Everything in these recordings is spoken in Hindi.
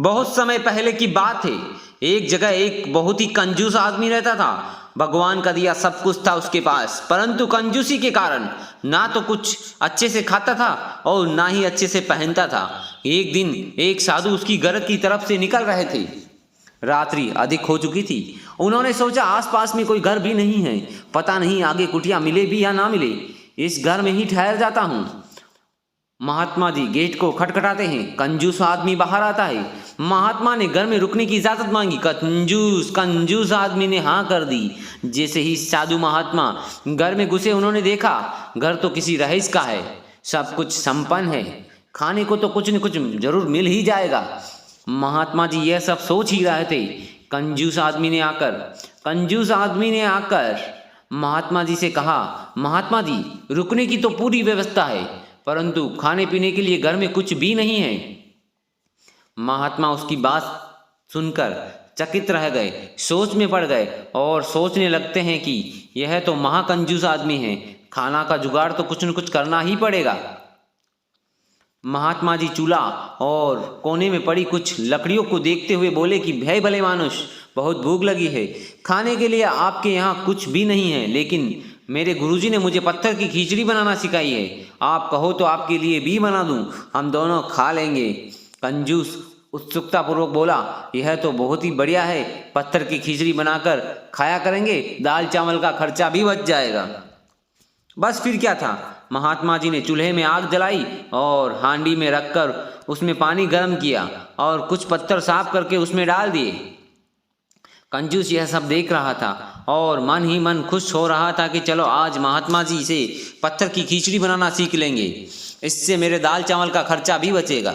बहुत समय पहले की बात है। एक जगह एक बहुत ही कंजूस आदमी रहता था। भगवान का दिया सब कुछ था उसके पास, परंतु कंजूसी के कारण ना तो कुछ अच्छे से खाता था और ना ही अच्छे से पहनता था। एक दिन एक साधु उसकी घर की तरफ से निकल रहे थे। रात्रि अधिक हो चुकी थी। उन्होंने सोचा आसपास में कोई घर भी नहीं है, पता नहीं आगे कुटिया मिले भी या ना मिले, इस घर में ही ठहर जाता हूँ। महात्मा जी गेट को खटखटाते हैं। कंजूस आदमी बाहर आता है। महात्मा ने घर में रुकने की इजाजत मांगी। कंजूस आदमी ने हाँ कर दी। जैसे ही साधु महात्मा घर में घुसे, उन्होंने देखा घर तो किसी रईस का है, सब कुछ संपन्न है, खाने को तो कुछ न कुछ जरूर मिल ही जाएगा। महात्मा जी यह सब सोच ही रहे थे। कंजूस आदमी ने आकर महात्मा जी से कहा, महात्मा जी रुकने की तो पूरी व्यवस्था है, परंतु खाने पीने के लिए घर में कुछ भी नहीं है। महात्मा उसकी बात सुनकर चकित रह गए, सोच में पड़ गए और सोचने लगते हैं कि यह तो महाकंजूस आदमी है, खाना का जुगाड़ तो कुछ न कुछ करना ही पड़ेगा। महात्मा जी चूल्हा और कोने में पड़ी कुछ लकड़ियों को देखते हुए बोले कि भय भले मानुष, बहुत भूख लगी है, खाने के लिए आपके यहाँ कुछ भी नहीं है, लेकिन मेरे गुरुजी ने मुझे पत्थर की खिचड़ी बनाना सिखाई है, आप कहो तो आपके लिए भी बना दूं, हम दोनों खा लेंगे। कंजूस उत्सुकता पूर्वक बोला, यह तो बहुत ही बढ़िया है, पत्थर की खिचड़ी बनाकर खाया करेंगे, दाल चावल का खर्चा भी बच जाएगा। बस फिर क्या था, महात्मा जी ने चूल्हे में आग जलाई और हांडी में रखकर उसमें पानी गर्म किया और कुछ पत्थर साफ करके उसमें डाल दिए। कंजूस यह सब देख रहा था और मन ही मन खुश हो रहा था कि चलो आज महात्मा जी से पत्थर की खिचड़ी बनाना सीख लेंगे, इससे मेरे दाल चावल का खर्चा भी बचेगा।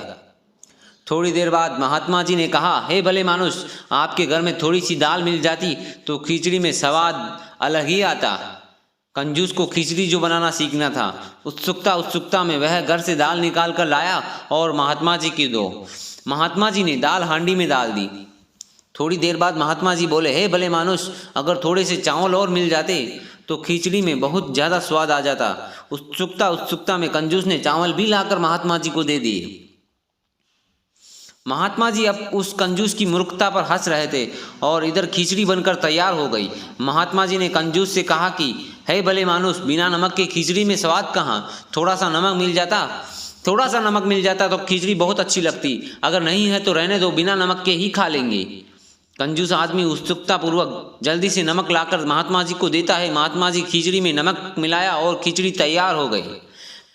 थोड़ी देर बाद महात्मा जी ने कहा, हे भले मानुष, आपके घर में थोड़ी सी दाल मिल जाती तो खिचड़ी में स्वाद अलग ही आता। कंजूस को खिचड़ी जो बनाना सीखना था, उत्सुकता में वह घर से दाल निकाल कर लाया और महात्मा जी की दो। महात्मा जी ने दाल हांडी में डाल दी। थोड़ी देर बाद महात्मा जी बोले, हे भले मानुष, अगर थोड़े से चावल और मिल जाते तो खिचड़ी में बहुत ज़्यादा स्वाद आ जाता। उत्सुकता में कंजूस ने चावल भी लाकर महात्मा जी को दे दिए। महात्मा जी अब उस कंजूस की मूर्खता पर हंस रहे थे और इधर खिचड़ी बनकर तैयार हो गई। महात्मा जी ने कंजूस से कहा कि हे भले मानुष, बिना नमक के खिचड़ी में स्वाद कहाँ, थोड़ा सा नमक मिल जाता तो खिचड़ी बहुत अच्छी लगती, अगर नहीं है तो रहने दो, बिना नमक के ही खा लेंगे। कंजूस आदमी उत्सुकता पूर्वक जल्दी से नमक लाकर महात्मा जी को देता है। महात्मा जी खिचड़ी में नमक मिलाया और खिचड़ी तैयार हो गई।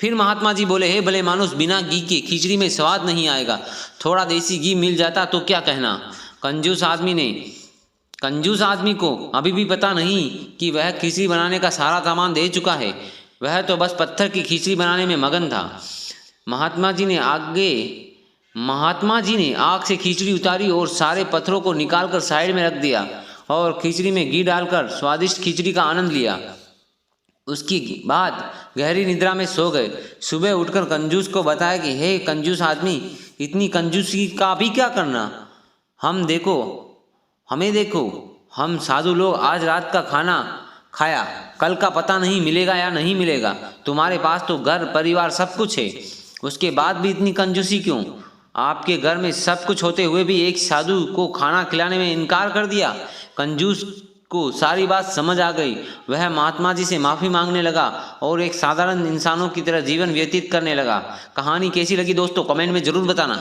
फिर महात्मा जी बोले, हे भले मानुष, बिना घी के खिचड़ी में स्वाद नहीं आएगा, थोड़ा देसी घी मिल जाता तो क्या कहना। कंजूस आदमी को अभी भी पता नहीं कि वह खिचड़ी बनाने का सारा सामान दे चुका है, वह तो बस पत्थर की खिचड़ी बनाने में मगन था। महात्मा जी ने आग से खिचड़ी उतारी और सारे पत्थरों को निकालकर साइड में रख दिया और खिचड़ी में घी डालकर स्वादिष्ट खिचड़ी का आनंद लिया। उसके बाद गहरी निद्रा में सो गए। सुबह उठकर कंजूस को बताया कि हे कंजूस आदमी, इतनी कंजूसी का भी क्या करना, हमें देखो, हम साधु लोग आज रात का खाना खाया, कल का पता नहीं मिलेगा या नहीं मिलेगा, तुम्हारे पास तो घर परिवार सब कुछ है, उसके बाद भी इतनी कंजूसी क्यों। आपके घर में सब कुछ होते हुए भी एक साधु को खाना खिलाने में इनकार कर दिया। कंजूस को सारी बात समझ आ गई। वह महात्मा जी से माफ़ी मांगने लगा और एक साधारण इंसानों की तरह जीवन व्यतीत करने लगा। कहानी कैसी लगी दोस्तों, कमेंट में ज़रूर बताना।